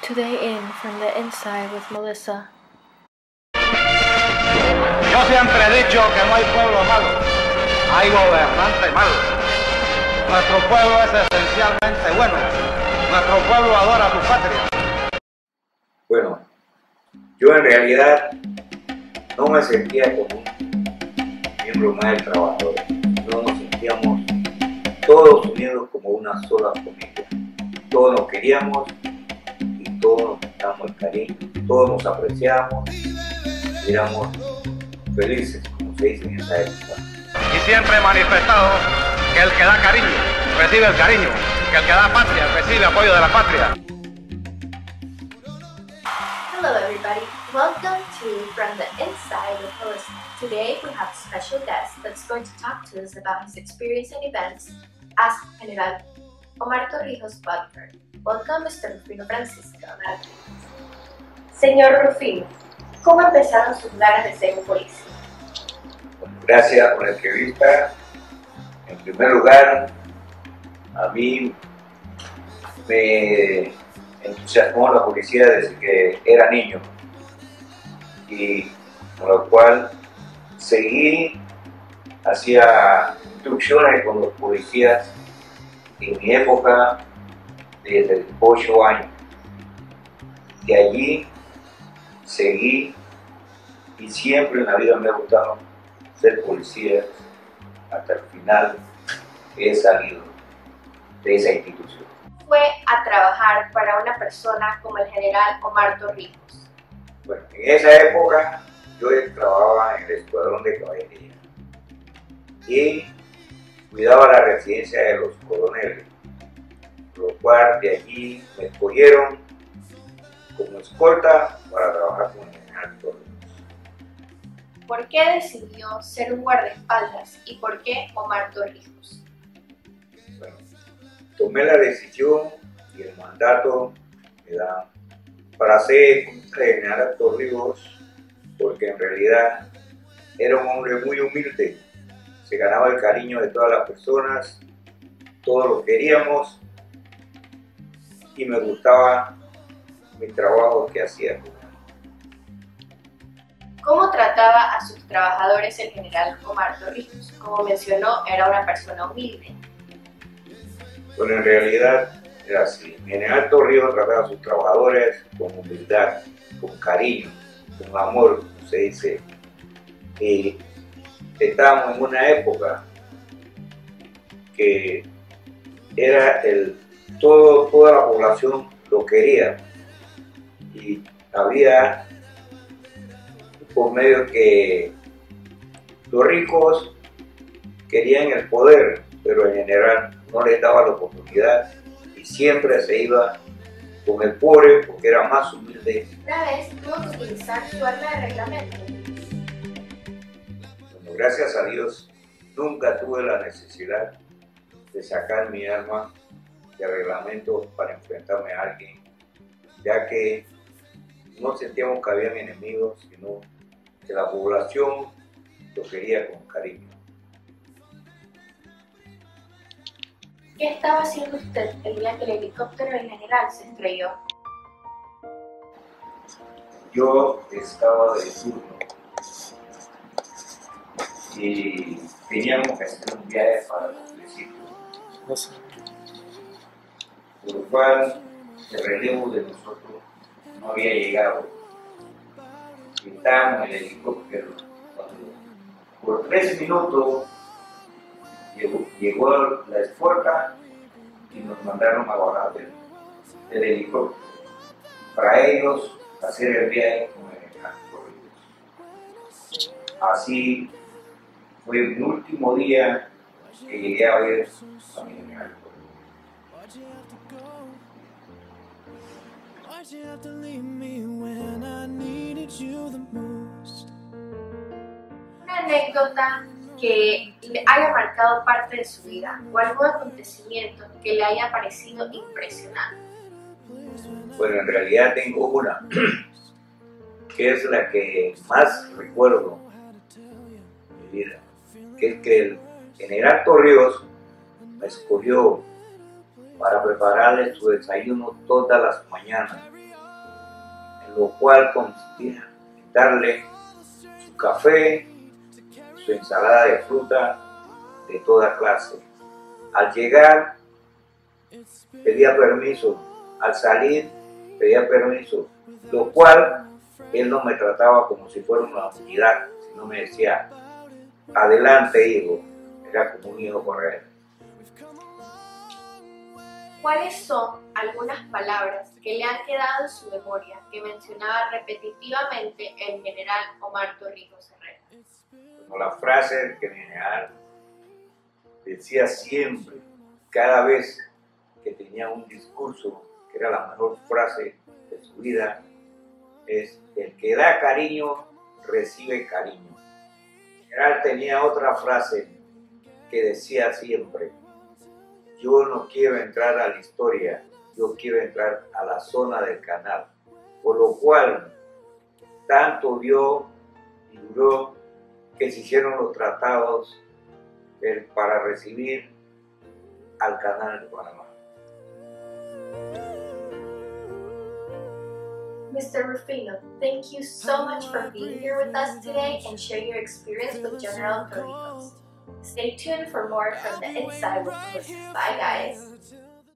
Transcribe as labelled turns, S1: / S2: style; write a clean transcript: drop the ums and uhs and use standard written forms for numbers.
S1: Today in From the Inside with Melissa.
S2: Yo siempre he dicho que no hay pueblo malo, hay gobernante malo. Nuestro pueblo es esencialmente bueno. Nuestro pueblo adora su patria.
S3: Bueno, yo en realidad no me sentía como un miembro más del trabajador. No nos sentíamos todos unidos como una sola familia. Todos nos queríamos y todos nos damos el cariño, todos nos apreciamos y éramos felices, como se dice en esa época.
S2: Y siempre he manifestado que el que da cariño recibe el cariño, que el que da patria recibe apoyo de la patria.
S4: Hello everybody, welcome to From the Inside with Melissa. Today we have a special guest that's going to talk to us about his experience and events as General Omar Torrijos bodyguard. Welcome Mr. Rufino Francisco. Señor Rufino, ¿cómo empezaron sus ganas de ser un policía?
S3: Gracias por la entrevista. En primer lugar, a mí me entusiasmó la policía desde que era niño y con lo cual seguí, hacía instrucciones con los policías en mi época desde 8 años. De allí seguí y siempre en la vida me ha gustado ser policía. Hasta el final he salido de esa institución.
S4: Fue a trabajar para una persona como el general Omar Torrijos.
S3: Bueno, en esa época yo trabajaba en el escuadrón de caballería y cuidaba la residencia de los coroneles, por lo cual de allí me escogieron como escolta para trabajar con el general Torrijos.
S4: ¿Por qué decidió ser un guardaespaldas y por qué Omar Torrijos?
S3: Bueno, tomé la decisión y el mandato me da para ser general Torrijos porque en realidad era un hombre muy humilde, se ganaba el cariño de todas las personas, todos lo queríamos y me gustaba mi trabajo que hacía.
S4: ¿Cómo trataba a sus trabajadores el general Omar Torrijos? Como mencionó, era una persona humilde.
S3: Bueno, en realidad era así. El general Torrijos trataba a sus trabajadores con humildad, con cariño, con amor, como se dice. Y estábamos en una época que era toda la población lo quería y había por medio que los ricos querían el poder, pero en general no les daba la oportunidad y siempre se iba con el pobre porque era más humilde.
S4: Una vez tuvo que utilizar su arma de reglamento.
S3: Bueno, gracias a Dios nunca tuve la necesidad de sacar mi arma de reglamento para enfrentarme a alguien, ya que no sentíamos que habían enemigos, sino que la población lo quería con cariño.
S4: ¿Qué estaba haciendo usted el día que el helicóptero del general se estrelló?
S3: Yo estaba de turno y teníamos que hacer un viaje para el municipio, por lo cual el relevo de nosotros no había llegado. Estábamos en el helicóptero cuando por 3 minutos llegó la escolta y nos mandaron a bajar del helicóptero para ellos hacer el viaje con el general Torrijos. Así fue mi último día que llegué a ver a mi general Torrijos.
S4: Una anécdota que le haya marcado parte de su vida o algún acontecimiento que le haya parecido impresionante.
S3: Bueno, en realidad tengo una, que es la que más recuerdo en mi vida, que es que el general Torrijos me escogió para prepararle su desayuno todas las mañanas. lo cual consistía en darle su café, su ensalada de fruta de toda clase. Al llegar, pedía permiso, al salir, pedía permiso, lo cual él no me trataba como si fuera una unidad, sino me decía, adelante hijo, era como un hijo para él.
S4: ¿Cuáles son algunas palabras que le han quedado en su memoria que mencionaba repetitivamente el general Omar Torrijos Herrera?
S3: Como la frase que el general decía siempre, cada vez que tenía un discurso, que era la mejor frase de su vida, es: el que da cariño, recibe cariño. El general tenía otra frase que decía siempre: yo no quiero entrar a la historia, yo quiero entrar a la zona del canal. Por lo cual, tanto dio y duró que se hicieron los tratados para recibir al canal de Panamá.
S4: Mr. Rufino, thank you so much for being here with us today and sharing your experience with General Torrijos. Stay tuned for more from the Inside with Melissa. Bye guys!